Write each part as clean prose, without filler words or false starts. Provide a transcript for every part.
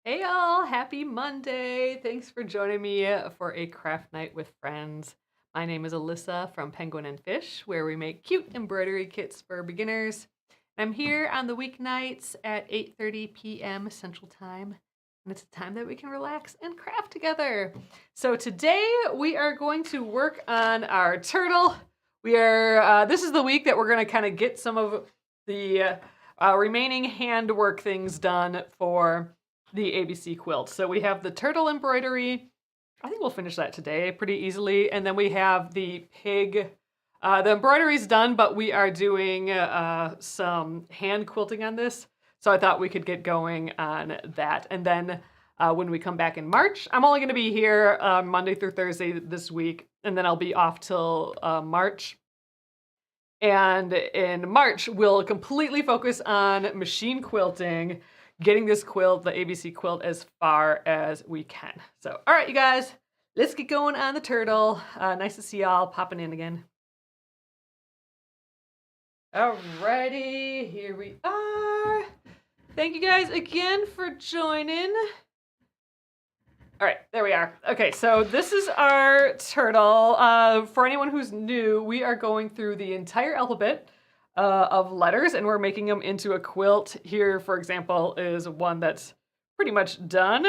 Hey all, happy Monday. Thanks for joining me for a craft night with friends. My name is Alyssa from Penguin and Fish, where we make cute embroidery kits for beginners. I'm here on the weeknights at 8:30 p.m. Central Time, and it's a time that we can relax and craft together. So today we are going to work on our turtle. This is the week that we're going to kind of get some of the remaining handwork things done for the ABC quilt. So we have the turtle embroidery. I think we'll finish that today pretty easily. And then we have the pig. The embroidery's done, but we are doing some hand quilting on this. So I thought we could get going on that. And then when we come back in March, I'm only going to be here Monday through Thursday this week. And then I'll be off till March. And in March, we'll completely focus on machine quilting, getting this quilt, the ABC quilt, as far as we can. So, all right, you guys, let's get going on the turtle. Nice to see y'all popping in again. Alrighty, here we are. Thank you guys again for joining. All right, there we are. Okay, so this is our turtle. For anyone who's new, we are going through the entire alphabet of letters, and we're making them into a quilt. Here, for example, is one that's pretty much done.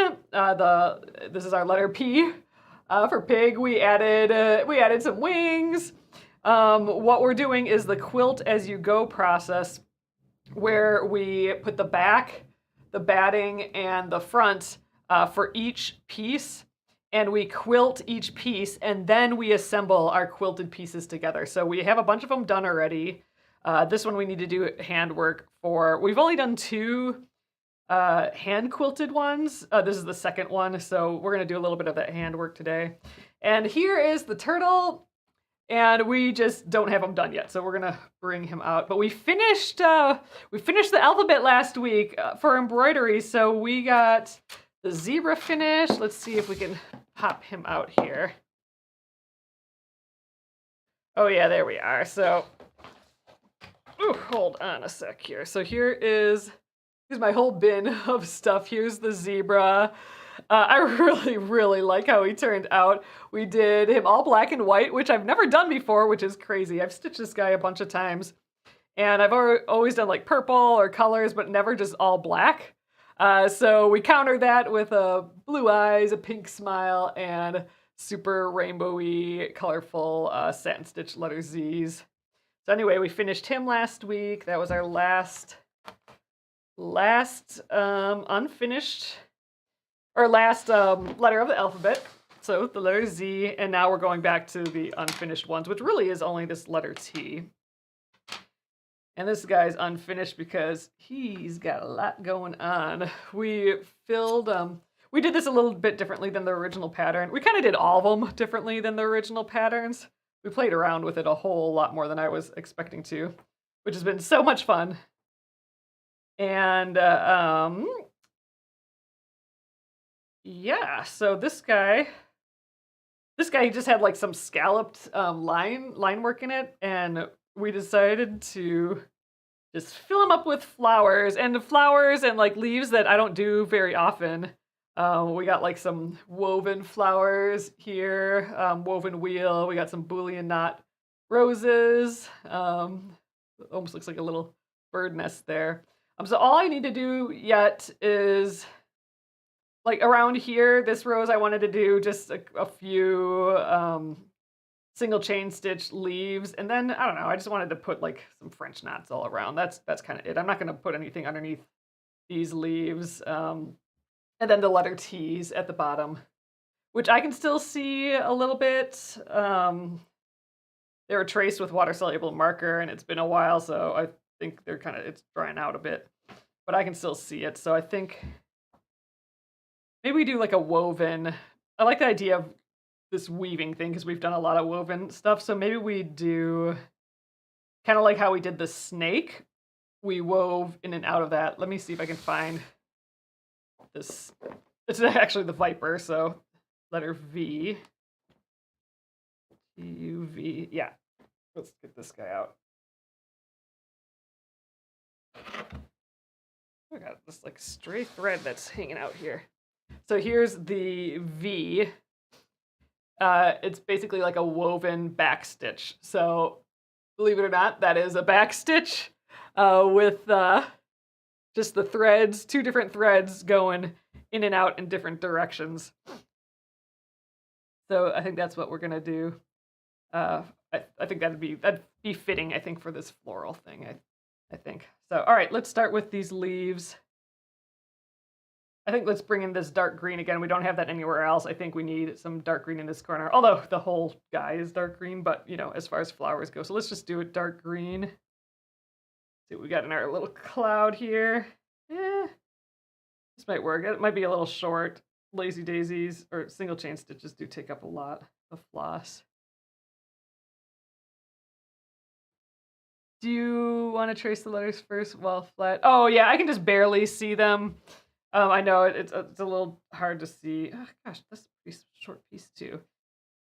This is our letter P. For pig, we added some wings. What we're doing is the quilt as you go process, where we put the back, the batting, and the front for each piece, and we quilt each piece, and then we assemble our quilted pieces together. So we have a bunch of them done already. This one we need to do handwork for. We've only done two hand quilted ones. This is the second one, so we're gonna do a little bit of that handwork today. And here is the turtle, and we just don't have him done yet, so we're gonna bring him out. But we finished the alphabet last week for embroidery, so we got the zebra finished. Let's see if we can pop him out here. Oh yeah, there we are. So, ooh, hold on a sec here. So here's my whole bin of stuff. Here's the zebra. I really like how he turned out. We did him all black and white, which I've never done before, which is crazy. I've stitched this guy a bunch of times, and I've always done like purple or colors, but never just all black. So we countered that with blue eyes, a pink smile, and super rainbowy, colorful satin stitch letter Z's. So anyway, we finished him last week. That was our last unfinished, or last letter of the alphabet. So the letter Z, and now we're going back to the unfinished ones, which really is only this letter T. And this guy's unfinished because he's got a lot going on. We did this a little bit differently than the original pattern. We kind of did all of them differently than the original patterns. We played around with it a whole lot more than I was expecting to, which has been so much fun. And yeah, so this guy just had like some scalloped line work in it, and we decided to just fill them up with flowers and like leaves that I don't do very often. We got like some woven flowers here, woven wheel. We got some Boolean knot roses. Almost looks like a little bird nest there. So all I need to do yet is, like around here, this rose I wanted to do just a few single chain stitch leaves, and then I don't know, I just wanted to put like some French knots all around. That's kind of it. I'm not going to put anything underneath these leaves. And then the letter T's at the bottom, which I can still see a little bit. They were traced with water soluble marker, and it's been a while, so I think it's drying out a bit, but I can still see it. So I think maybe we do like a woven. I like the idea of this weaving thing because we've done a lot of woven stuff. So maybe we do kind of like how we did the snake. We wove in and out of that. Let me see if I can find this. It's actually the viper. So letter V. T-U-V. Yeah. Let's get this guy out. I got this like stray thread that's hanging out here. So here's the V. It's basically like a woven backstitch. So believe it or not, that is a backstitch with just the threads, 2 different threads going in and out in different directions. So I think that's what we're gonna do. I think that'd be fitting, I think, for this floral thing. I think. So all right, let's start with these leaves. I think let's bring in this dark green again. We don't have that anywhere else. I think we need some dark green in this corner. Although the whole guy is dark green, but you know, as far as flowers go. So let's just do it dark green. See what we got in our little cloud here. This might work. It might be a little short. Lazy daisies or single chain stitches do take up a lot of floss. Do you want to trace the letters first while flat? Oh yeah, I can just barely see them. I know it's a little hard to see. Oh, gosh, that's a pretty short piece too.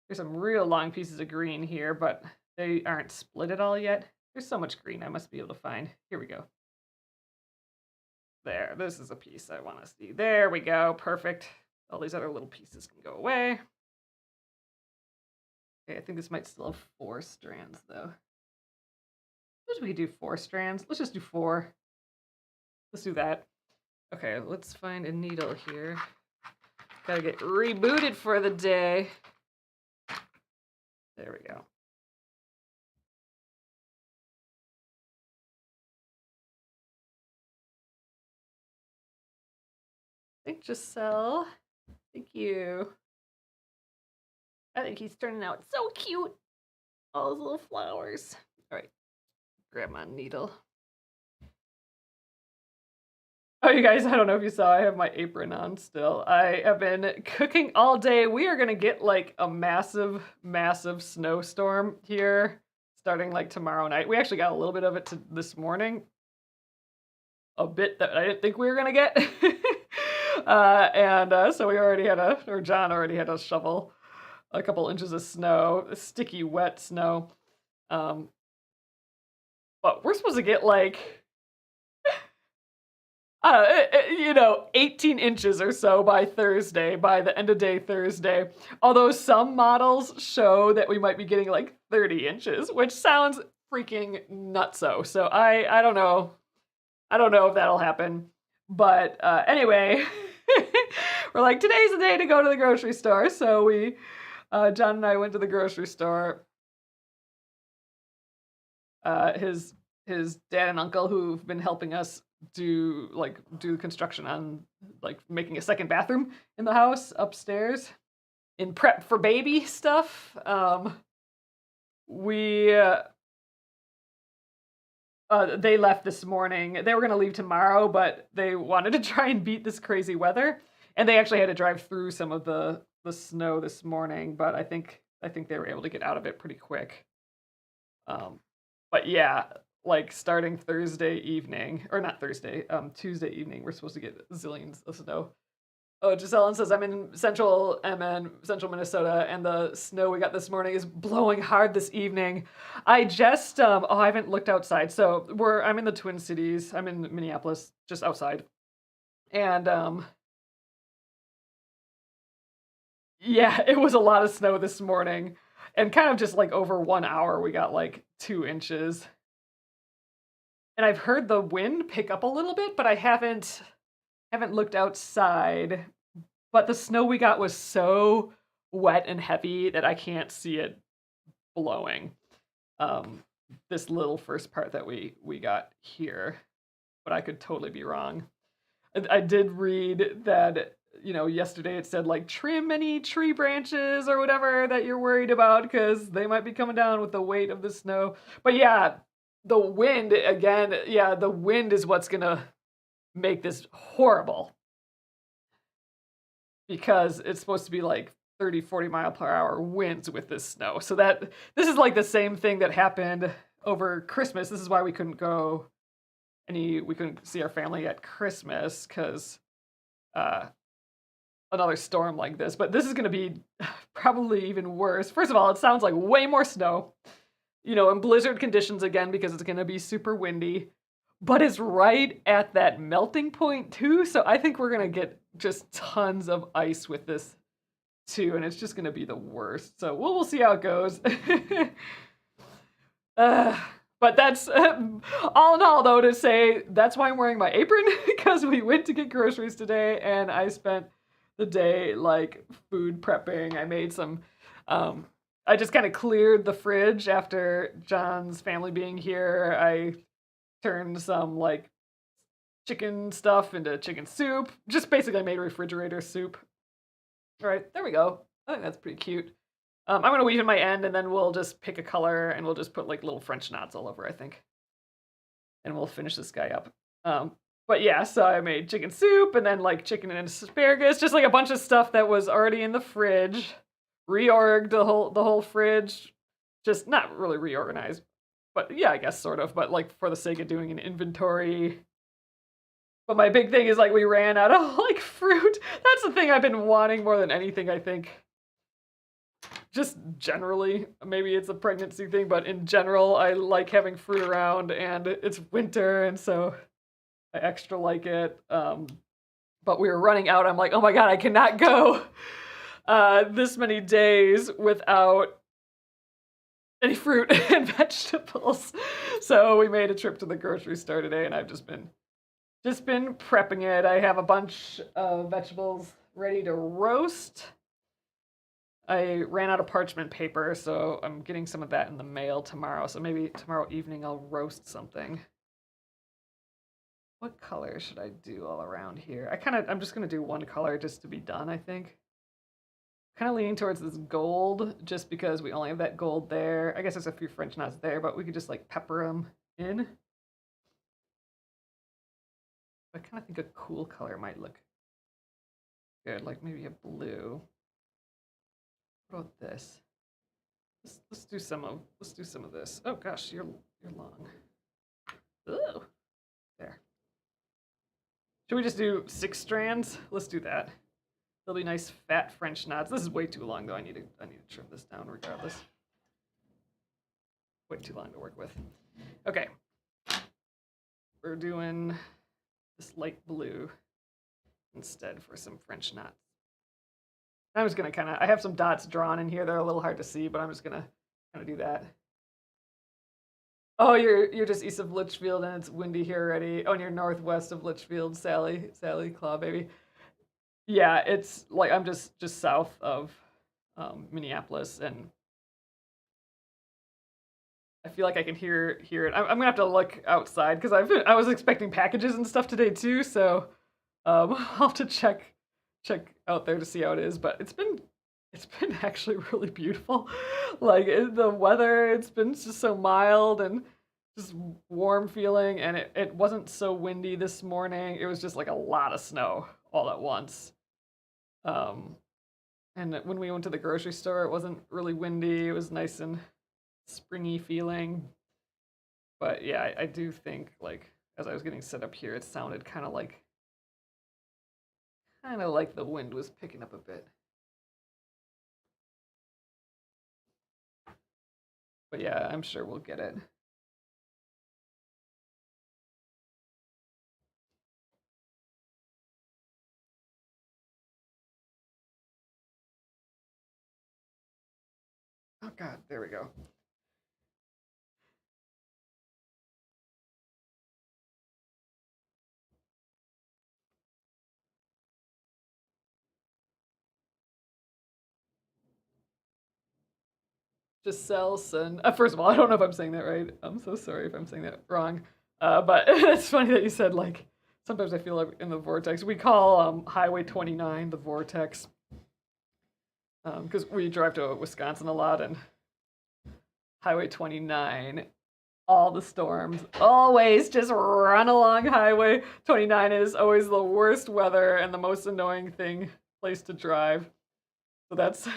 There's some real long pieces of green here, but they aren't split at all yet. There's so much green I must be able to find. Here we go. There, this is a piece I want to see. There we go, perfect. All these other little pieces can go away. Okay, I think this might still have 4 strands though. Suppose we could do 4 strands. Let's just do 4. Let's do that. Okay, let's find a needle here. Gotta get rebooted for the day. There we go. Thanks, Giselle. Thank you. I think he's turning out so cute. All those little flowers. All right, grab my needle. Oh, you guys, I don't know if you saw, I have my apron on still. I have been cooking all day. We are gonna get like a massive, massive snowstorm here starting like tomorrow night. We actually got a little bit of it this morning. A bit that I didn't think we were gonna get. So we already had John already had to shovel a couple inches of snow, sticky, wet snow. But we're supposed to get like, 18 inches or so by Thursday, by the end of day Thursday. Although some models show that we might be getting like 30 inches, which sounds freaking nutso. So I don't know. I don't know if that'll happen. But anyway, we're like, today's the day to go to the grocery store. So John and I went to the grocery store. His dad and uncle who've been helping us do construction on like making a second bathroom in the house upstairs in prep for baby stuff. They left this morning. They were going to leave tomorrow, but they wanted to try and beat this crazy weather. And they actually had to drive through some of the snow this morning, but I think they were able to get out of it pretty quick. But yeah, like starting Thursday evening, or not Thursday, Tuesday evening, we're supposed to get zillions of snow. Oh, Giselle says, I'm in central Minnesota, and the snow we got this morning is blowing hard this evening. I just, I haven't looked outside. So I'm in the Twin Cities. I'm in Minneapolis, just outside. And, yeah, it was a lot of snow this morning. And kind of just like over 1 hour, we got like 2 inches. And I've heard the wind pick up a little bit, but I haven't looked outside. But the snow we got was so wet and heavy that I can't see it blowing. This little first part that we got here, but I could totally be wrong. I did read that, yesterday it said like trim any tree branches or whatever that you're worried about because they might be coming down with the weight of the snow. But yeah, the wind again, the wind is what's gonna make this horrible because it's supposed to be like 30, 40 mile per hour winds with this snow. So this is like the same thing that happened over Christmas. This is why we couldn't see our family at Christmas because another storm like this. But this is going to be probably even worse. First of all, it sounds like way more snow, in blizzard conditions again because it's going to be super windy. but it's right at that melting point too. So I think we're gonna get just tons of ice with this too, and it's just gonna be the worst. So we'll see how it goes. uh, but that's all in all, though, to say that's why I'm wearing my apron because we went to get groceries today, and I spent the day like food prepping. I made some. I just kind of cleared the fridge after John's family being here. I turned some like chicken stuff into chicken soup. Just basically made refrigerator soup. All right, there we go. I think that's pretty cute. I'm gonna weave in my end, and then we'll just pick a color, and we'll just put like little French knots all over, I think, and we'll finish this guy up. But yeah, so I made chicken soup, and then like chicken and asparagus, just like a bunch of stuff that was already in the fridge. Reorged the whole fridge, just not really reorganized, but yeah, I guess sort of, but like for the sake of doing an inventory. But my big thing is like we ran out of like fruit. That's the thing I've been wanting more than anything, I think. Just generally, maybe it's a pregnancy thing, but in general, I like having fruit around, and it's winter, and so I extra like it. But we were running out. I'm like, oh my god, I cannot go this many days without any fruit and vegetables. So we made a trip to the grocery store today, and I've just been prepping it. I have a bunch of vegetables ready to roast. I ran out of parchment paper, so I'm getting some of that in the mail tomorrow. So maybe tomorrow evening I'll roast something. What color should I do all around here? I'm just gonna do one color just to be done, I think. Kind of leaning towards this gold, just because we only have that gold there. I guess there's a few French knots there, but we could just like pepper them in. I kind of think a cool color might look good, like maybe a blue. What about this? Let's do some of this. Oh gosh, you're long. Ooh, there. Should we just do 6 strands? Let's do that. They'll be nice fat French knots. This is way too long though. I need to trim this down regardless. Way too long to work with. Okay. We're doing this light blue instead for some French knots. I'm just gonna I have some dots drawn in here. They're a little hard to see, but I'm just gonna kind of do that. Oh, you're just east of Litchfield, and it's windy here already. Oh, and you're northwest of Litchfield, Sally Claw, baby. Yeah, it's like I'm just south of Minneapolis, and I feel like I can hear it. I'm gonna have to look outside because I was expecting packages and stuff today too, so I'll have to check out there to see how it is. But it's been actually really beautiful. Like the weather, it's been just so mild and just warm feeling, and it wasn't so windy this morning. It was just like a lot of snow all at once. And when we went to the grocery store, it wasn't really windy. It was nice and springy feeling. But yeah, I do think like as I was getting set up here, it sounded kind of like the wind was picking up a bit. But yeah, I'm sure we'll get it. Oh God, there we go. Giselson. First of all, I don't know if I'm saying that right. I'm so sorry if I'm saying that wrong. But it's funny that you said like sometimes I feel like in the vortex. We call Highway 29 the vortex because we drive to Wisconsin a lot, and Highway 29, all the storms always just run along Highway 29. Is always the worst weather and the most annoying place to drive. So that's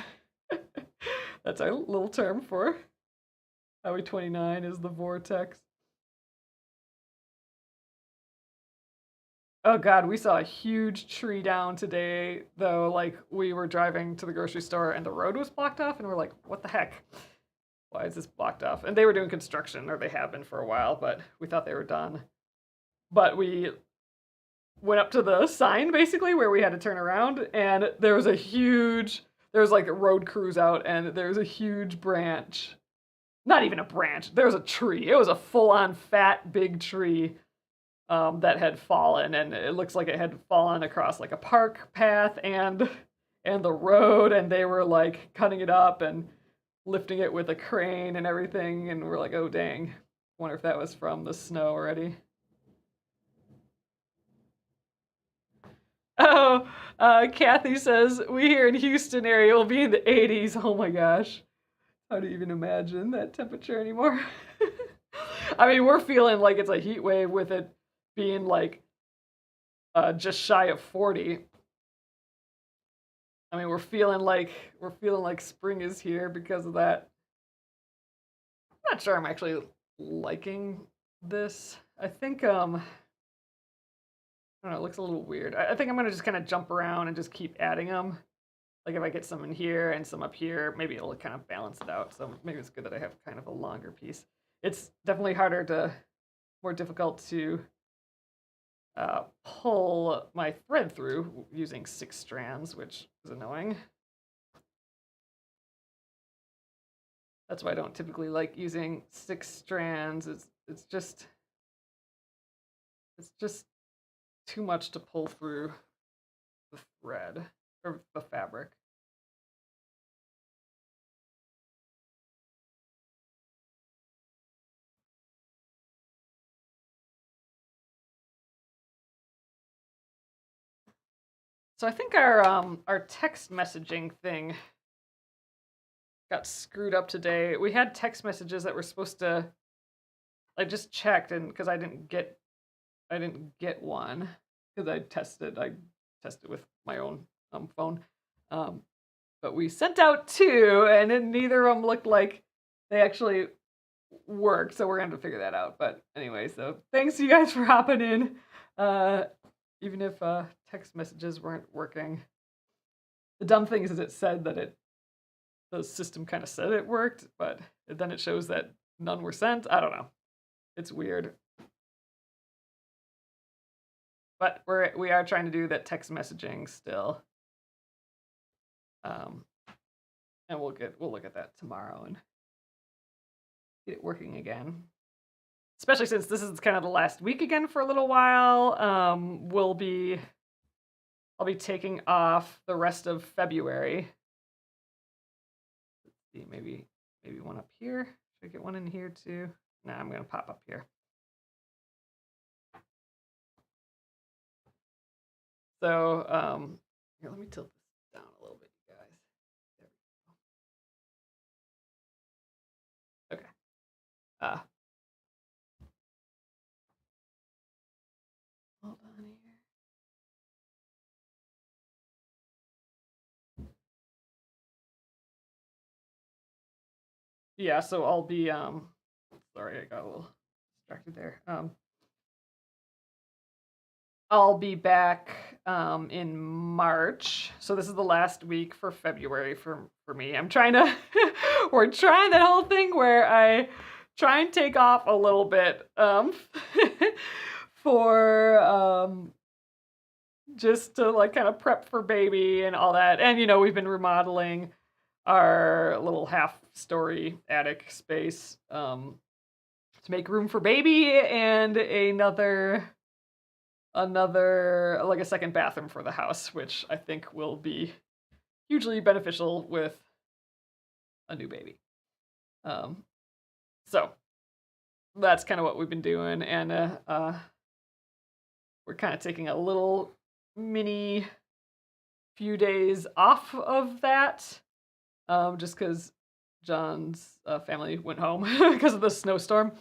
that's our little term for Highway 29 is the vortex. Oh God, we saw a huge tree down today, though. Like we were driving to the grocery store and the road was blocked off, and we're like, "What the heck? Why is this blocked off?" And they were doing construction, or they have been for a while, but we thought they were done. but we went up to the sign basically where we had to turn around, and there was like road crews out, and there was a huge branch. Not even a branch. There was a tree. It was a full-on fat big tree that had fallen, and it looks like it had fallen across like a park path and the road, and they were like cutting it up and lifting it with a crane and everything, and we're like, oh dang. Wonder if that was from the snow already. Oh, Kathy says we here in Houston area will be in the 80s. Oh my gosh. How do you even imagine that temperature anymore? I mean, we're feeling like it's a heat wave with it being like just shy of 40. I mean, we're feeling like spring is here because of that. I'm not sure I'm actually liking this. I think I don't know, it looks a little weird. I think I'm gonna just kind of jump around and just keep adding them. Like if I get some in here and some up here, maybe it'll kind of balance it out. So maybe it's good that I have kind of a longer piece. It's definitely more difficult to pull my thread through using 6 strands, which is annoying. That's why I don't typically like using 6 strands. It's just too much to pull through the thread or the fabric. So I think our text messaging thing got screwed up today. We had text messages that were supposed to. I just checked, and because I didn't get one because I tested with my own phone, but we sent out 2, and then neither of them looked like they actually worked. So we're gonna have to figure that out. But anyway, so thanks you guys for hopping in. Even if text messages weren't working. The dumb thing is it said that the system kind of said it worked, but then it shows that none were sent. I don't know. It's weird. But we are trying to do that text messaging still. And we'll look at that tomorrow and get it working again. Especially since this is kind of the last week again for a little while. I'll be taking off the rest of February. Let's see, maybe one up here. Should I get one in here too? Nah, I'm gonna pop up here. So here, let me tilt this down a little bit, you guys. There we go. Okay. Hold on here. Yeah, so I'll be sorry, I got a little distracted there. I'll be back in March. So this is the last week for February for me. I'm trying to we're trying that whole thing where I try and take off a little bit for just to like kind of prep for baby and all that. And we've been remodeling our little half-story attic space to make room for baby and another like a second bathroom for the house, which I think will be hugely beneficial with a new baby. So that's kind of what we've been doing, and we're kind of taking a little mini few days off of that, just because John's family went home because of the snowstorm,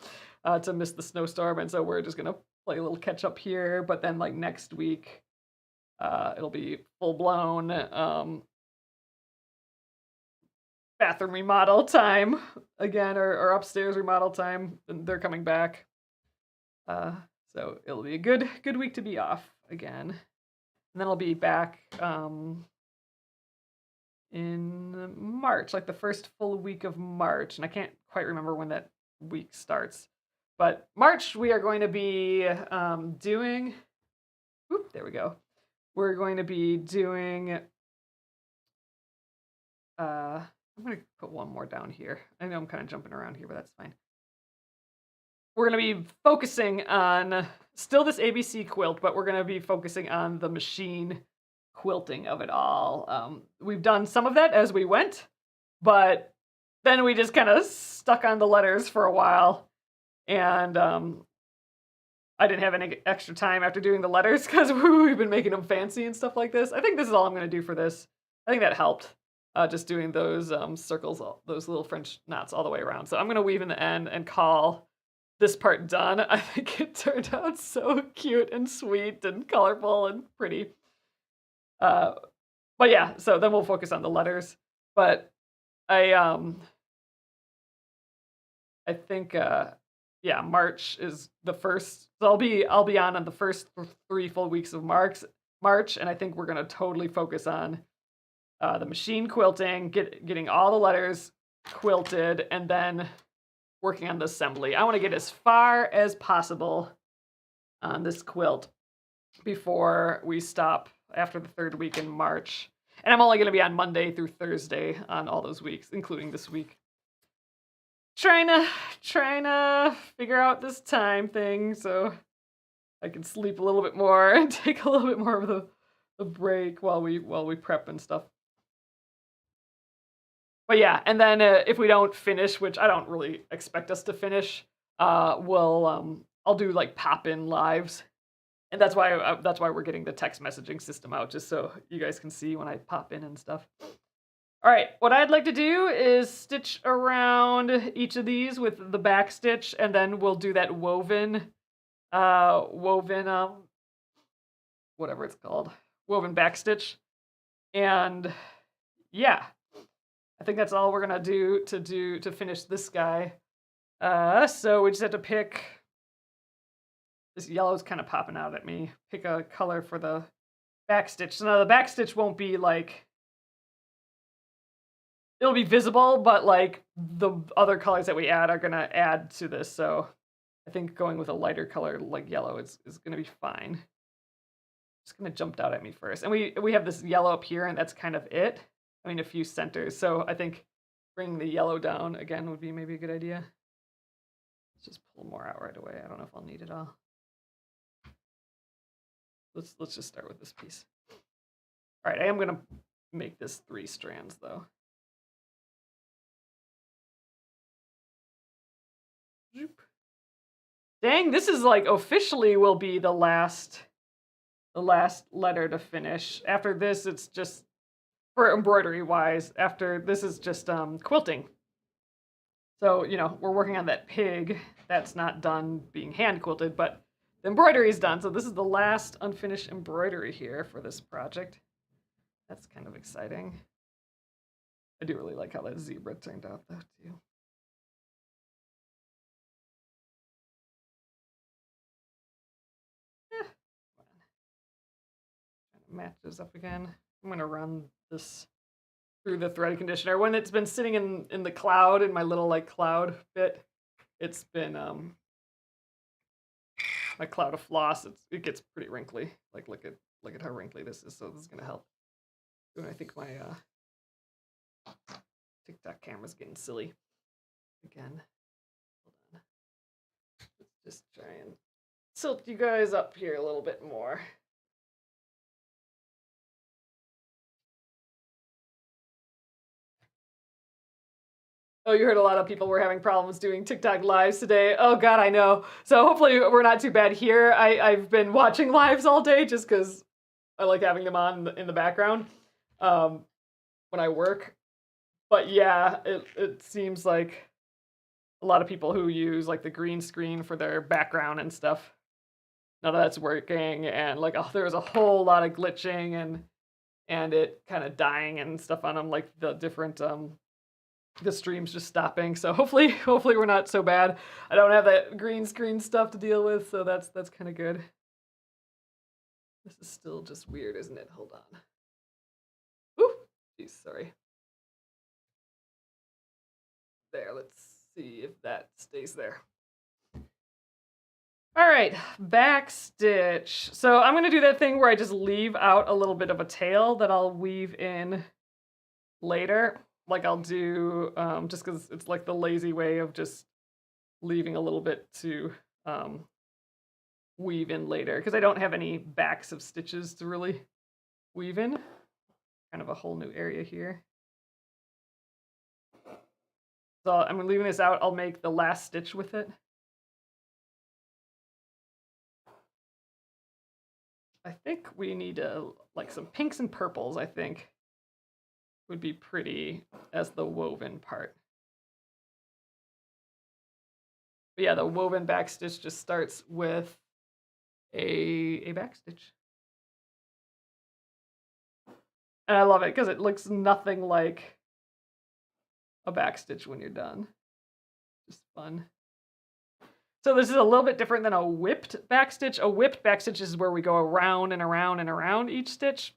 to miss the snowstorm, and so we're just gonna play a little catch up here. But then like next week, it'll be full blown bathroom remodel time again, or upstairs remodel time. And they're coming back, so it'll be a good week to be off again. And then I'll be back in March, like the first full week of March, and I can't quite remember when that week starts. But March, we are going to be doing, whoop, there we go. We're going to be doing, I'm going to put one more down here. I know I'm kind of jumping around here, but that's fine. We're going to be focusing on still this ABC quilt, but we're going to be focusing on the machine quilting of it all. We've done some of that as we went, but then we just kind of stuck on the letters for a while, and I didn't have any extra time after doing the letters because we've been making them fancy and stuff like this. I think this is all I'm going to do for this. I think that helped, just doing those circles, those little French knots all the way around. So I'm going to weave in the end and call this part done. I think it turned out so cute and sweet and colorful and pretty. But yeah, so then we'll focus on the letters. But I think yeah, March is the first. So I'll be on the first 3 full weeks of March, and I think we're gonna totally focus on the machine quilting, getting all the letters quilted, and then working on the assembly. I want to get as far as possible on this quilt before we stop after the 3rd week in March. And I'm only going to be on Monday through Thursday on all those weeks, including this week. Trying to figure out this time thing so I can sleep a little bit more and take a little bit more of the break while we prep and stuff. But yeah, and then if we don't finish, which I don't really expect us to finish, I'll do like pop-in lives, and that's why we're getting the text messaging system out, just so you guys can see when I pop in and stuff. All right, what I'd like to do is stitch around each of these with the back stitch, and then we'll do that woven, whatever it's called, woven back stitch, and yeah. I think that's all we're gonna do to finish this guy. So we just have to pick. This yellow's kind of popping out at me. Pick a color for the backstitch. So now the backstitch won't be like. It'll be visible, but like the other colors that we add are gonna add to this. So I think going with a lighter color like yellow is gonna be fine. It's gonna jump out at me first, and we have this yellow up here, and that's kind of it. I mean, a few centers. So I think bringing the yellow down again would be maybe a good idea. Let's just pull more out right away. I don't know if I'll need it all. Let's just start with this piece. All right, I am gonna make this 3 strands though. Dang, this is like officially will be the last letter to finish. After this, it's just for embroidery wise. After this is just quilting. So, you know, we're working on that pig. That's not done being hand quilted, but the embroidery is done. So this is the last unfinished embroidery here for this project. That's kind of exciting. I do really like how that zebra turned out though too. Match this up again. I'm gonna run this through the thread conditioner. When it's been sitting in the cloud, in my little like cloud bit, it's been my cloud of floss. It gets pretty wrinkly. Like look at how wrinkly this is. So this is gonna help. And I think my TikTok camera's getting silly again. Hold on. Let's just try and tilt you guys up here a little bit more. Oh, you heard a lot of people were having problems doing TikTok lives today. Oh God, I know. So hopefully we're not too bad here. I've been watching lives all day just because I like having them on in the background when I work. But yeah, it seems like a lot of people who use like the green screen for their background and stuff, none of that's working, and like there was a whole lot of glitching and it kind of dying and stuff on them, like the different the stream's just stopping. So hopefully we're not so bad. I don't have that green screen stuff to deal with, so that's kind of good. This is still just weird, isn't it? Hold on. Ooh, geez, sorry. There, let's see if that stays there. All right, backstitch. So I'm gonna do that thing where I just leave out a little bit of a tail that I'll weave in later. Like I'll do, just because it's like the lazy way of just leaving a little bit to weave in later, because I don't have any backs of stitches to really weave in. Kind of a whole new area here. So I'm leaving this out. I'll make the last stitch with it. I think we need like some pinks and purples, I think would be pretty as the woven part. But yeah, the woven backstitch just starts with a backstitch. And I love it because it looks nothing like a backstitch when you're done. Just fun. So this is a little bit different than a whipped backstitch. A whipped backstitch is where we go around and around and around each stitch.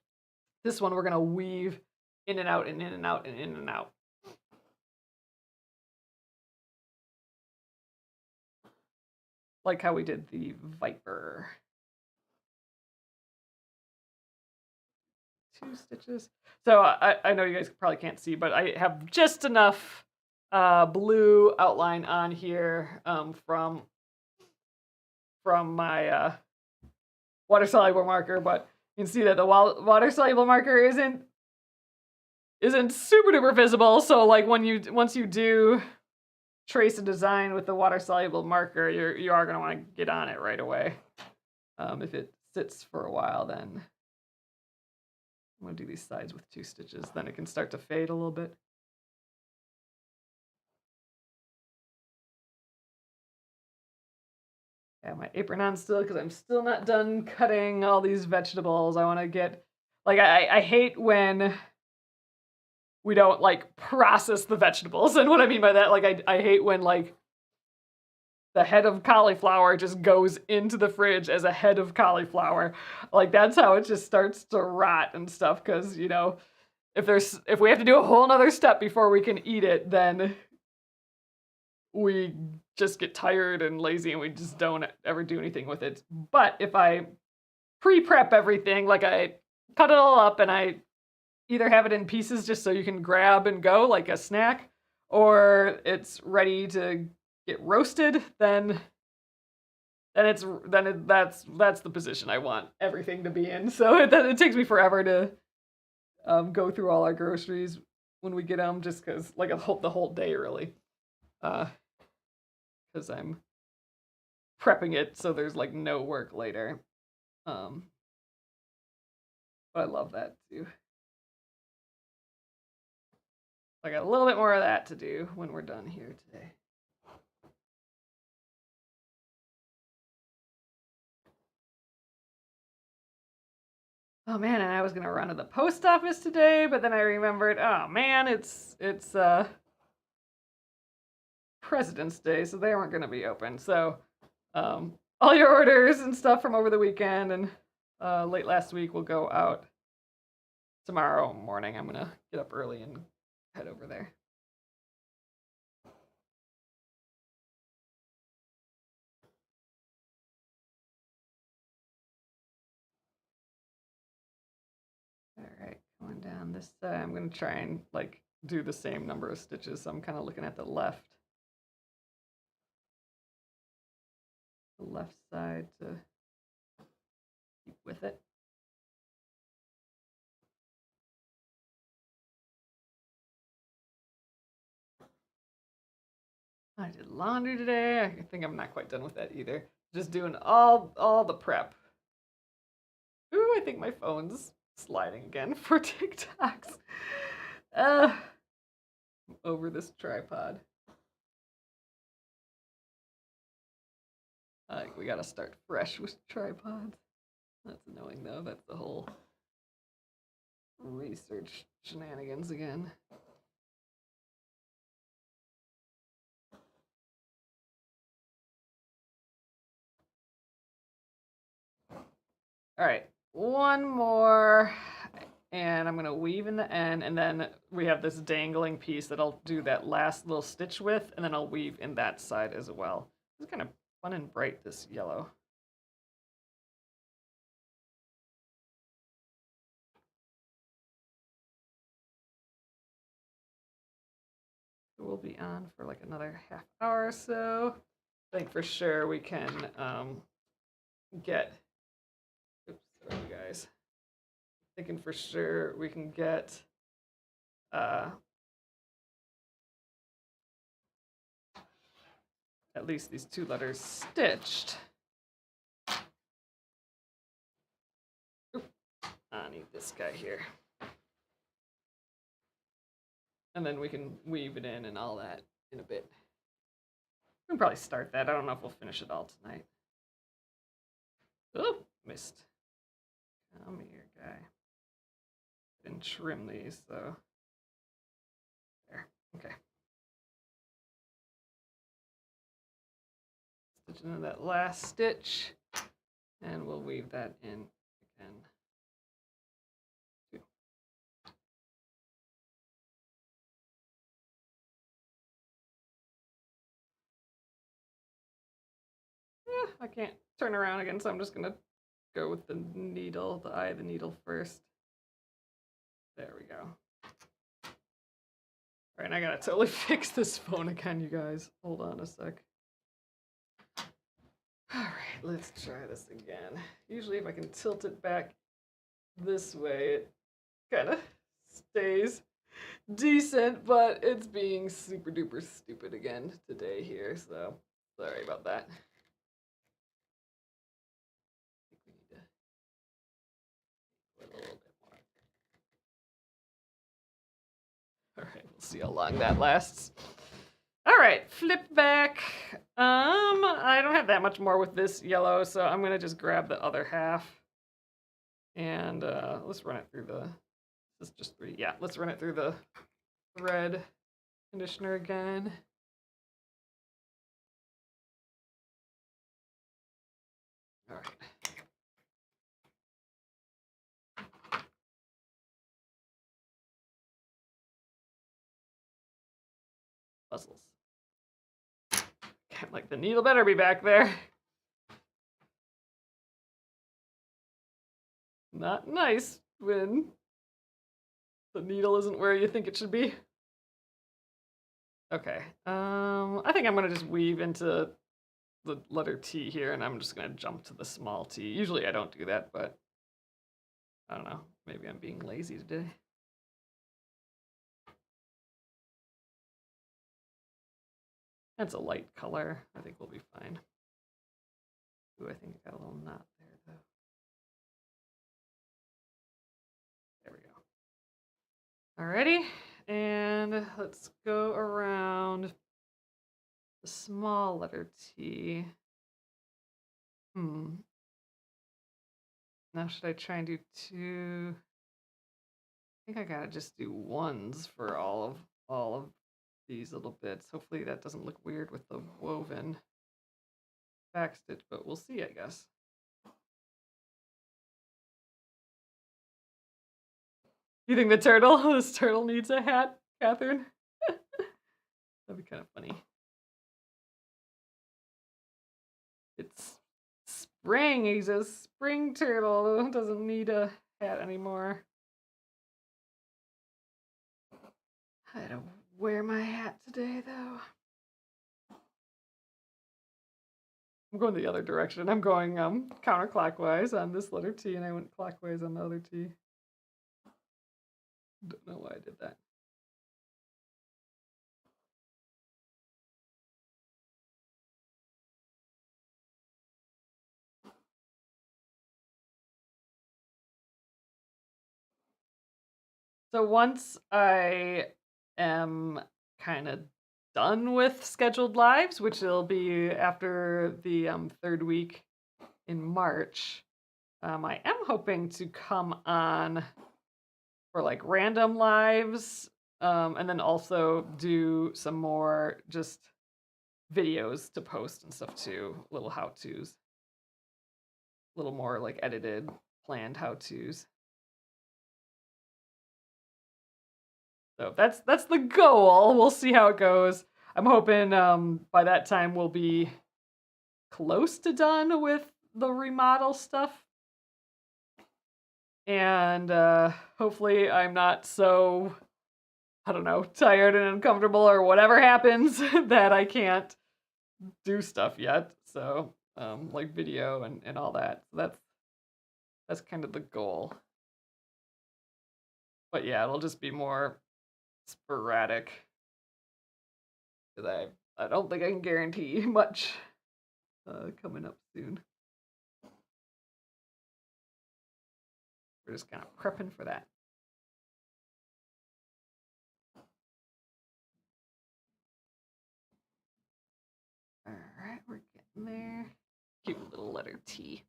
This one we're gonna weave in and out and in and out and in and out. Like how we did the Viper. 2 stitches. So I know you guys probably can't see, but I have just enough blue outline on here from my water soluble marker, but you can see that the water soluble marker isn't super duper visible. So like once you do trace a design with the water soluble marker, you are going to want to get on it right away. If it sits for a while, then I'm going to do these sides with 2 stitches, then it can start to fade a little bit. I have my apron on still because I'm still not done cutting all these vegetables. I want to get, like, I hate when we don't like process the vegetables. And what I mean by that, like, I hate when like the head of cauliflower just goes into the fridge as a head of cauliflower. Like that's how it just starts to rot and stuff. Because you know, if we have to do a whole nother step before we can eat it, then we just get tired and lazy and we just don't ever do anything with it. But if I pre-prep everything, like I cut it all up and I either have it in pieces just so you can grab and go like a snack, or it's ready to get roasted, then that's the position I want everything to be in. So it takes me forever to go through all our groceries when we get them, just because like the whole day really, because I'm prepping it so there's like no work later. But I love that too. I got a little bit more of that to do when we're done here today. Oh man, and I was gonna run to the post office today, but then I remembered, oh man, it's President's Day, so they weren't gonna be open. So all your orders and stuff from over the weekend and late last week will go out tomorrow morning. I'm gonna get up early and head over there. All right, going down this side, I'm gonna try and like do the same number of stitches. So I'm kind of looking at the left side to keep with it. I did laundry today. I think I'm not quite done with that either. Just doing all the prep. Ooh, I think my phone's sliding again for TikToks. Over this tripod. We gotta start fresh with tripods. That's annoying though. That's the whole research shenanigans again. All right, one more, and I'm gonna weave in the end, and then we have this dangling piece that I'll do that last little stitch with, and then I'll weave in that side as well. It's kind of fun and bright, this yellow. We'll be on for like another half hour or so. I think for sure we can get, oops, sorry guys. Thinking for sure we can get at least these 2 letters stitched. Oop, I need this guy here. And then we can weave it in and all that in a bit. We can probably start that. I don't know if we'll finish it all tonight. Oh, missed. Come here, guy. Didn't trim these, so. There, okay. Stitch into that last stitch, and we'll weave that in again. I can't turn around again, so I'm just gonna go with the needle, the eye of the needle first. There we go. All right, I gotta totally fix this phone again, you guys. Hold on a sec. All right, let's try this again. Usually if I can tilt it back this way, it kind of stays decent, but it's being super duper stupid again today here, so sorry about that. I think we need to put a little bit more. All right, we'll see how long that lasts. All right, flip back. I don't have that much more with this yellow, so I'm gonna just grab the other half. And let's run it through the, this is just 3, yeah, let's run it through the thread conditioner again. All right. Puzzles. Like the needle better be back there. Not nice when the needle isn't where you think it should be. Okay, I think I'm gonna just weave into the letter T here, and I'm just gonna jump to the small t. Usually I don't do that, but I don't know. Maybe I'm being lazy today. That's a light color. I think we'll be fine. Ooh, I think I got a little knot there, though. There we go. Alrighty, and let's go around the small letter T. Now should I try and do 2? I think I gotta just do 1s for all of these little bits. Hopefully that doesn't look weird with the woven backstitch, but we'll see, I guess. You think this turtle needs a hat, Catherine? That'd be kind of funny. It's spring. He's a spring turtle. Doesn't need a hat anymore. I had to wear my hat today, though. I'm going the other direction. I'm going counterclockwise on this letter T, and I went clockwise on the other T. Don't know why I did that. So once I am kind of done with scheduled lives, which will be after the 3rd week in March, I am hoping to come on for like random lives, and then also do some more just videos to post and stuff too, little how-tos, a little more like edited, planned how-tos. So that's the goal. We'll see how it goes. I'm hoping by that time we'll be close to done with the remodel stuff. And hopefully I'm not so, I don't know, tired and uncomfortable or whatever happens that I can't do stuff yet. So like video and all that. So that's kind of the goal. But yeah, it'll just be more sporadic. Because I don't think I can guarantee much coming up soon. We're just kind of prepping for that. All right, we're getting there. Cute little letter T.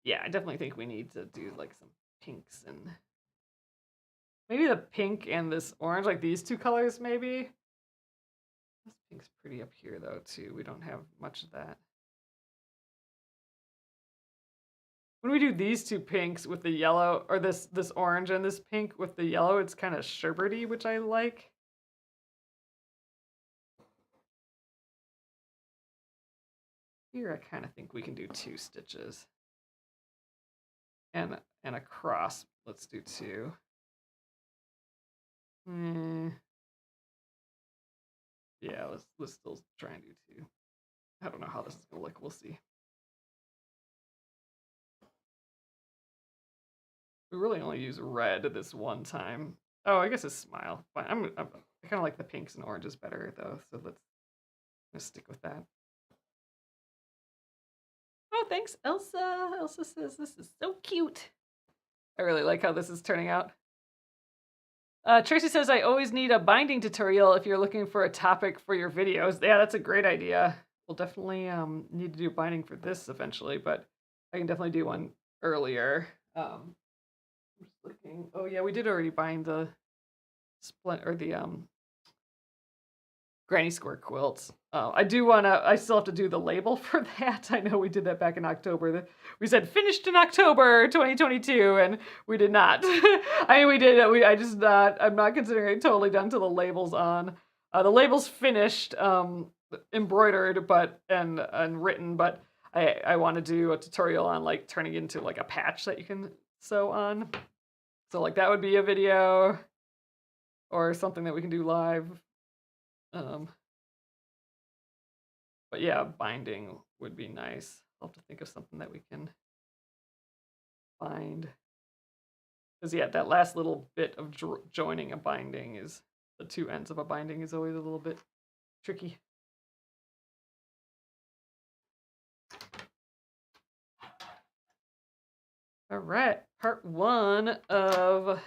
Yeah, I definitely think we need to do like some pinks and maybe the pink and this orange, like these two colors maybe. This pink's pretty up here though too. We don't have much of that. When we do these two pinks with the yellow, or this orange and this pink with the yellow, it's kind of sherbety, which I like. Here I kind of think we can do 2 stitches. And a cross. Let's do 2. Yeah, let's still try and do 2. I don't know how this is gonna look. We'll see. We really only use red this one time. Oh, I guess it's smile. Fine. I kind of like the pinks and oranges better though, so let's stick with that. Oh, thanks, Elsa. Elsa says this is so cute. I really like how this is turning out. Tracy says, I always need a binding tutorial if you're looking for a topic for your videos. Yeah, that's a great idea. We'll definitely need to do binding for this eventually, but I can definitely do one earlier. I'm just looking. Oh yeah, we did already bind the splint or the granny square quilts. I still have to do the label for that. I know we did that back in October. We said finished in October 2022, and we did not. I mean, we did. I'm not considering it totally done till the label's on. The label's finished, embroidered, and written, but I want to do a tutorial on like turning it into like a patch that you can sew on. So like that would be a video or something that we can do live. But yeah, binding would be nice. I'll have to think of something that we can bind. Because yeah, that last little bit of joining a binding is, the 2 ends of a binding is always a little bit tricky. All right, part 1 of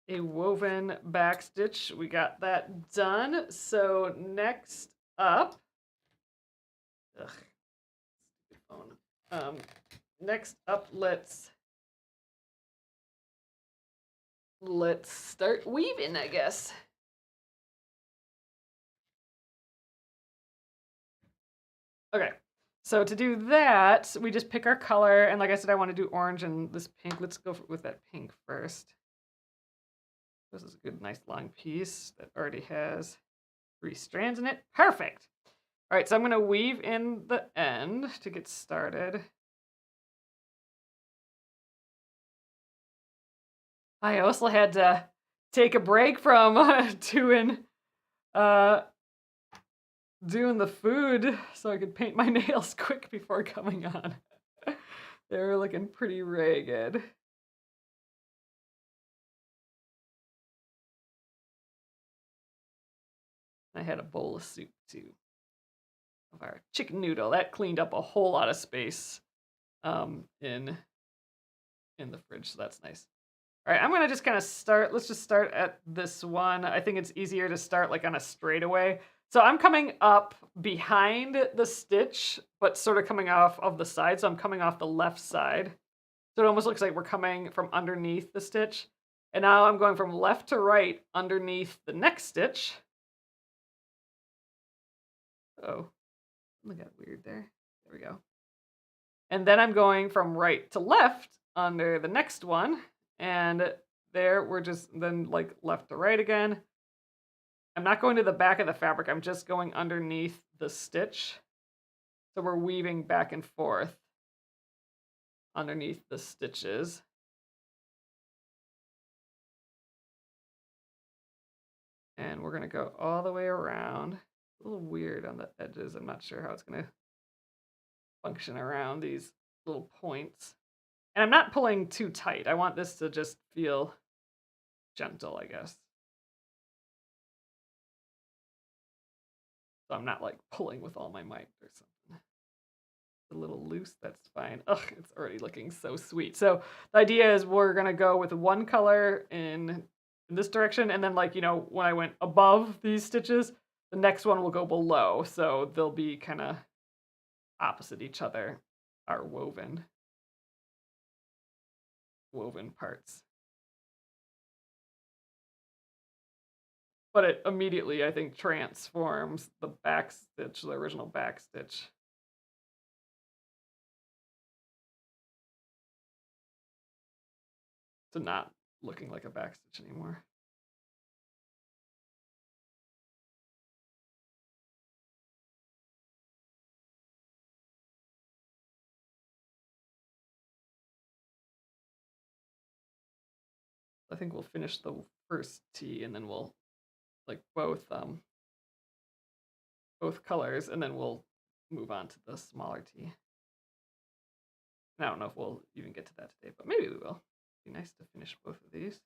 a woven backstitch. We got that done. So next up, next up, let's start weaving, I guess. Okay, so to do that, we just pick our color, and like I said, I want to do orange and this pink. Let's go with that pink first. This is a good, nice long piece that already has 3 strands in it. Perfect. All right, so I'm going to weave in the end to get started. I also had to take a break from doing the food so I could paint my nails quick before coming on. They were looking pretty ragged. I had a bowl of soup too, of our chicken noodle. That cleaned up a whole lot of space in the fridge, so that's nice. All right, I'm gonna just kind of start. Let's just start at this one. I think it's easier to start like on a straightaway. So I'm coming up behind the stitch, but sort of coming off of the side. So I'm coming off the left side. So it almost looks like we're coming from underneath the stitch. And now I'm going from left to right underneath the next stitch. Oh, that got weird there. There we go. And then I'm going from right to left under the next one. And there we're just then like left to right again. I'm not going to the back of the fabric. I'm just going underneath the stitch. So we're weaving back and forth underneath the stitches. And we're going to go all the way around. A little weird on the edges. I'm not sure how it's going to function around these little points. And I'm not pulling too tight. I want this to just feel gentle, I guess. So I'm not like pulling with all my might or something. A little loose, that's fine. Ugh, it's already looking so sweet. So the idea is we're gonna go with one color in this direction, and then like, you know, when I went above these stitches, the next one will go below. So they'll be kind of opposite each other, our woven parts. But it immediately, I think, transforms the backstitch, the original backstitch. To not looking like a backstitch anymore. I think we'll finish the first T and then we'll like both colors, and then we'll move on to the smaller T. And I don't know if we'll even get to that today, but maybe we will. It'd be nice to finish both of these.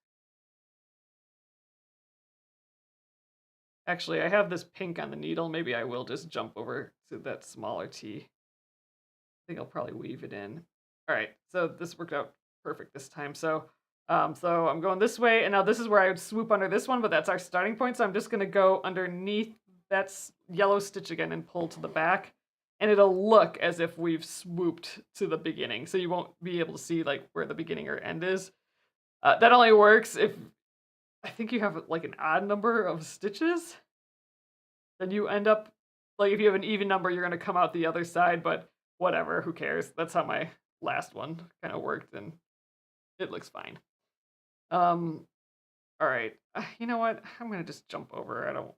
Actually, I have this pink on the needle. Maybe I will just jump over to that smaller T. I think I'll probably weave it in. All right, so this worked out perfect this time. So I'm going this way, and now this is where I would swoop under this one, but that's our starting point. So I'm just gonna go underneath that yellow stitch again and pull to the back, and it'll look as if we've swooped to the beginning. So you won't be able to see like where the beginning or end is. That only works if I think you have like an odd number of stitches. Then you end up like if you have an even number, you're gonna come out the other side. But whatever, who cares? That's how my last one kind of worked, and it looks fine. All right. You know what? I'm gonna just jump over. I'm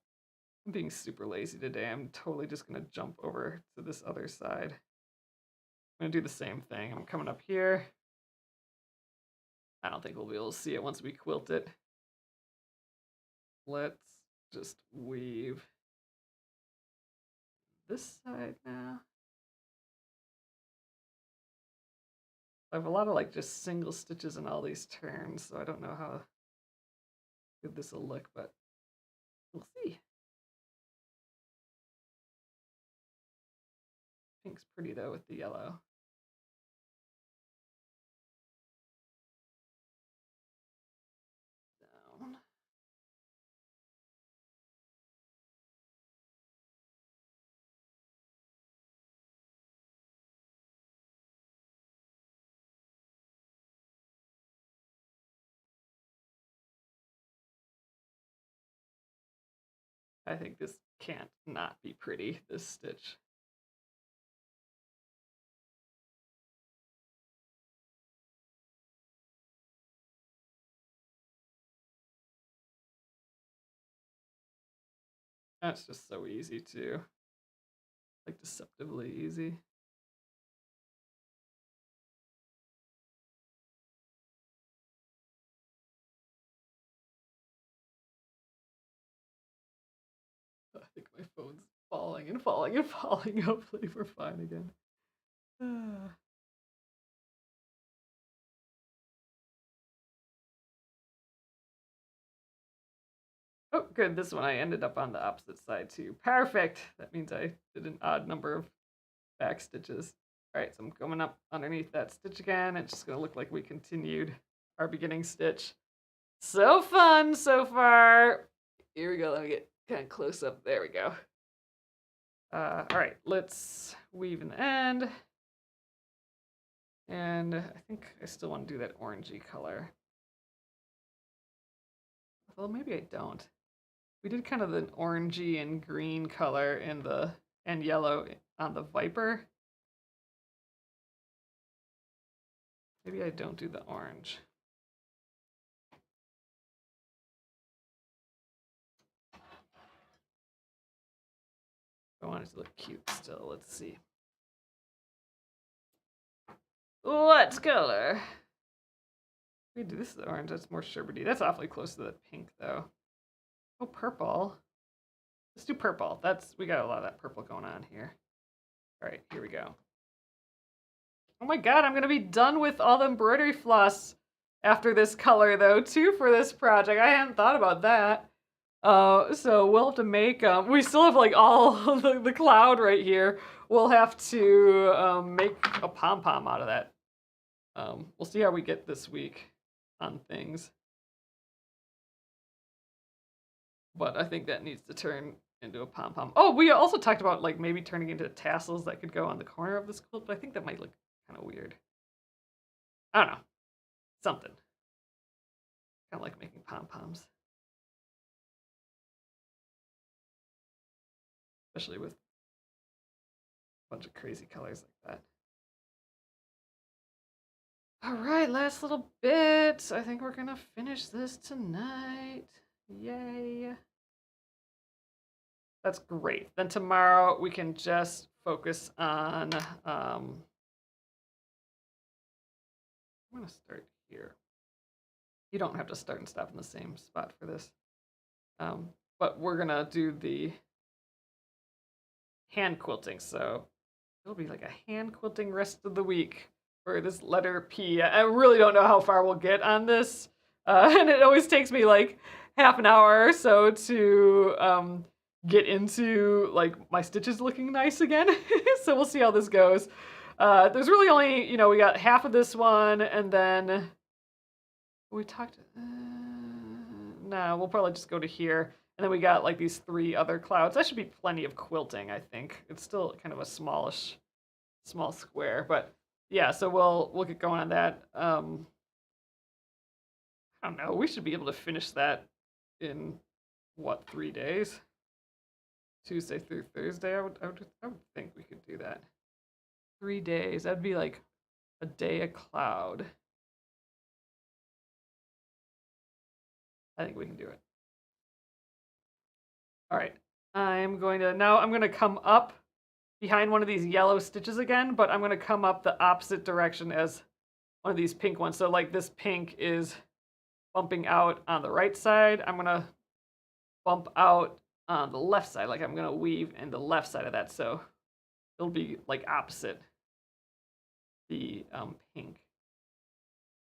being super lazy today. I'm totally just gonna jump over to this other side. I'm gonna do the same thing. I'm coming up here. I don't think we'll be able to see it once we quilt it. Let's just weave this side now. I have a lot of like just single stitches in all these turns, so I don't know how good this will look, but we'll see. Pink's pretty though with the yellow. Down. I think this can't not be pretty, this stitch. That's just so easy too. Like deceptively easy. I think my phone's falling and falling and falling. Hopefully we're fine again. Oh, good. This one I ended up on the opposite side too. Perfect. That means I did an odd number of back stitches. All right, so I'm coming up underneath that stitch again. It's just gonna look like we continued our beginning stitch. So fun so far. Here we go. Let me get kind of close up. There we go. All right, let's weave in the end. And I think I still want to do that orangey color. Well, maybe I don't. We did kind of an orangey and green color in the and yellow on the Viper. Maybe I don't do the orange. I want it to look cute still. Let's see. What color? We do this is orange. That's more sherbety. That's awfully close to the pink, though. Oh, purple. Let's do purple. We got a lot of that purple going on here. All right, here we go. Oh my god, I'm gonna be done with all the embroidery floss after this color, though, too, for this project. I hadn't thought about that. So we'll have to make, we still have like all the cloud right here. We'll have to make a pom-pom out of that. We'll see how we get this week on things. But I think that needs to turn into a pom-pom. Oh, we also talked about like maybe turning into tassels that could go on the corner of this quilt, but I think that might look kind of weird. I don't know. Something. Kind of like making pom-poms. Especially with a bunch of crazy colors like that. All right, last little bit. I think we're gonna finish this tonight. Yay. That's great. Then tomorrow we can just focus on, I'm gonna start here. You don't have to start and stop in the same spot for this. But we're gonna do the hand quilting. So it'll be like a hand quilting rest of the week for this letter P. I really don't know how far we'll get on this. And it always takes me like half an hour or so to get into like my stitches looking nice again. So we'll see how this goes. There's really only, we got half of this one, and then we talked, no, we'll probably just go to here. And then we got like these 3 other clouds. That should be plenty of quilting, I think. It's still kind of a small square, but yeah, so we'll get going on that. I don't know. We should be able to finish that in what, 3 days? Tuesday through Thursday. I would think we could do that. 3 days. That'd be like a day a cloud. I think we can do it. All right. I'm going to come up behind one of these yellow stitches again, but I'm going to come up the opposite direction as one of these pink ones. So like this pink is bumping out on the right side. I'm going to bump out on the left side. Like I'm going to weave in the left side of that. So it'll be like opposite the pink.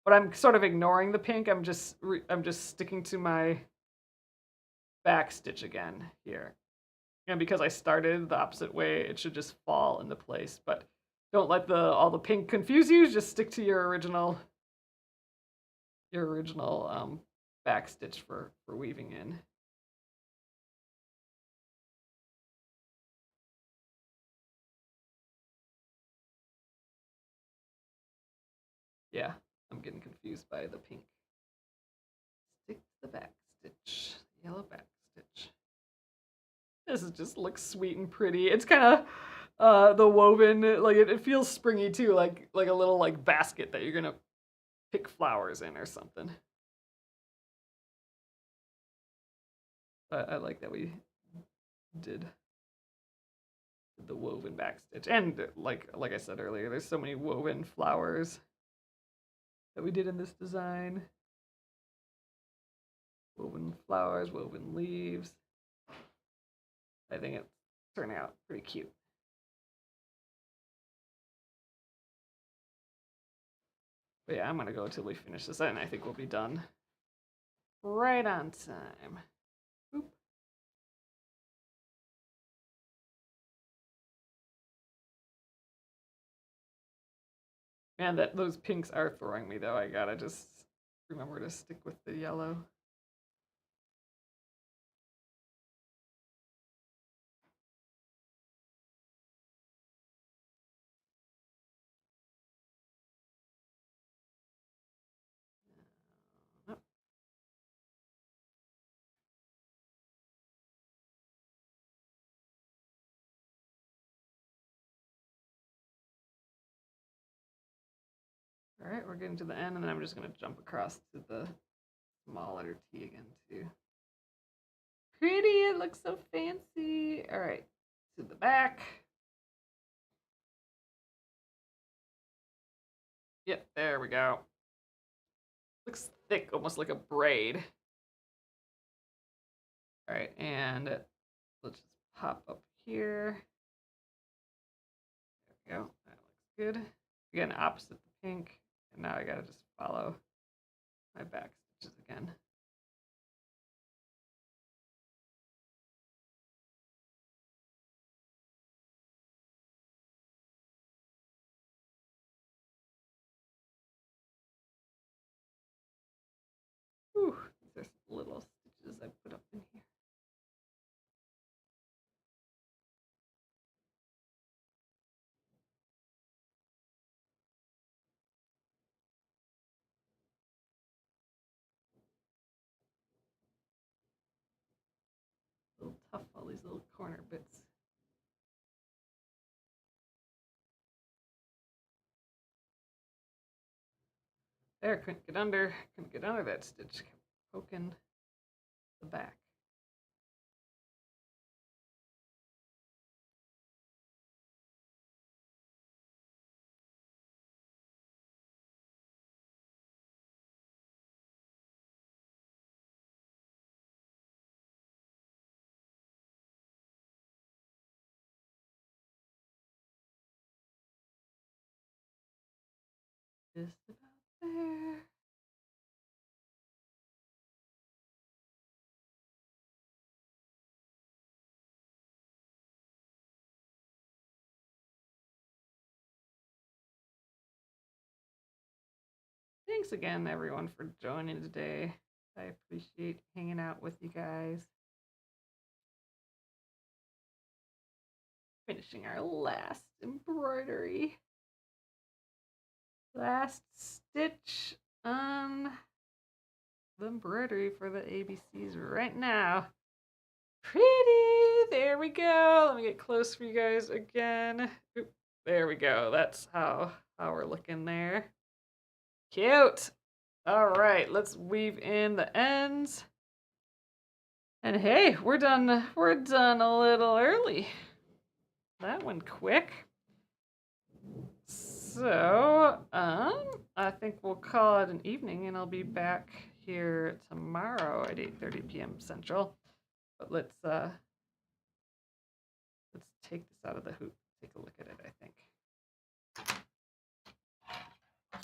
But I'm sort of ignoring the pink. I'm just sticking to my backstitch again here. And because I started the opposite way, it should just fall into place. But don't let all the pink confuse you. Just stick to your original backstitch for weaving in. Yeah, I'm getting confused by the pink. Stick to the backstitch, yellow backstitch. This just looks sweet and pretty. It's kind of the woven, like it feels springy too, like a little like basket that you're gonna pick flowers in or something. I like that we did the woven backstitch, and like I said earlier, there's so many woven flowers that we did in this design. Woven flowers, woven leaves. I think it's turning out pretty cute. But yeah, I'm gonna go until we finish this, and I think we'll be done right on time. Oop. Man, those pinks are throwing me though. I gotta just remember to stick with the yellow. All right, we're getting to the end, and then I'm just gonna jump across to the small letter T again too. Pretty, it looks so fancy. All right, to the back. go. Looks thick, almost like a braid. All right, and let's just pop up here. There we go. That looks good. Again, opposite the pink. And now I gotta just follow my back stitches again. Whew, these are some little stitches I put up in here. A little tough, all these little corner bits. There, couldn't get under that stitch. Kept poking the back. Just about there. Thanks again, everyone, for joining today. I appreciate hanging out with you guys. Finishing our last embroidery. Last stitch on the embroidery for the ABCs right now. Pretty! There we go. Let me get close for you guys again. Oop, there we go. That's how we're looking there. Cute! All right, let's weave in the ends. And hey, we're done. We're done a little early. That went quick. So, I think we'll call it an evening, and I'll be back here tomorrow at 8:30 p.m. Central. But let's take this out of the hoop. Take a look at it, I think.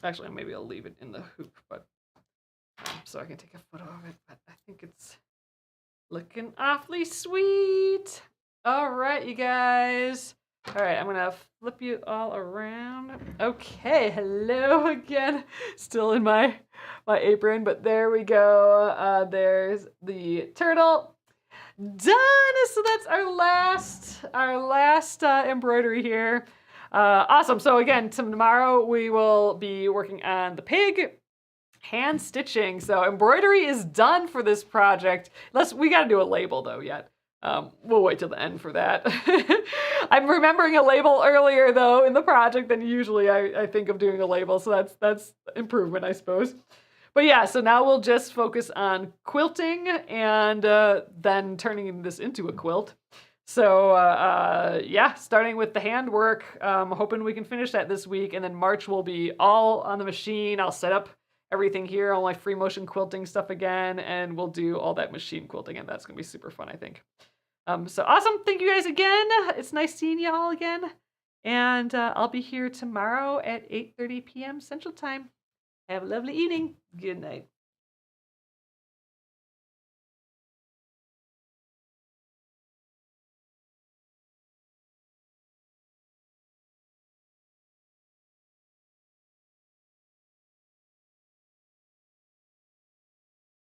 Actually, maybe I'll leave it in the hoop, but so I can take a photo of it. But I think it's looking awfully sweet. All right, you guys. All right, I'm gonna flip you all around. Okay, hello again. Still in my apron, but there we go. There's the turtle. Done. So that's our last embroidery here. Awesome. So again, tomorrow we will be working on the pig. Hand stitching. So embroidery is done for this project. We got to do a label though yet. We'll wait till the end for that. I'm remembering a label earlier though in the project than usually I think of doing a label. So that's improvement, I suppose. But yeah, so now we'll just focus on quilting and then turning this into a quilt. So yeah, starting with the handwork, hoping we can finish that this week. And then March will be all on the machine. I'll set up everything here, all my free motion quilting stuff again, and we'll do all that machine quilting, and that's gonna be super fun, I think. So awesome, thank you guys again. It's nice seeing you all again. And I'll be here tomorrow at 8:30 p.m. Central Time. Have a lovely evening. Good night.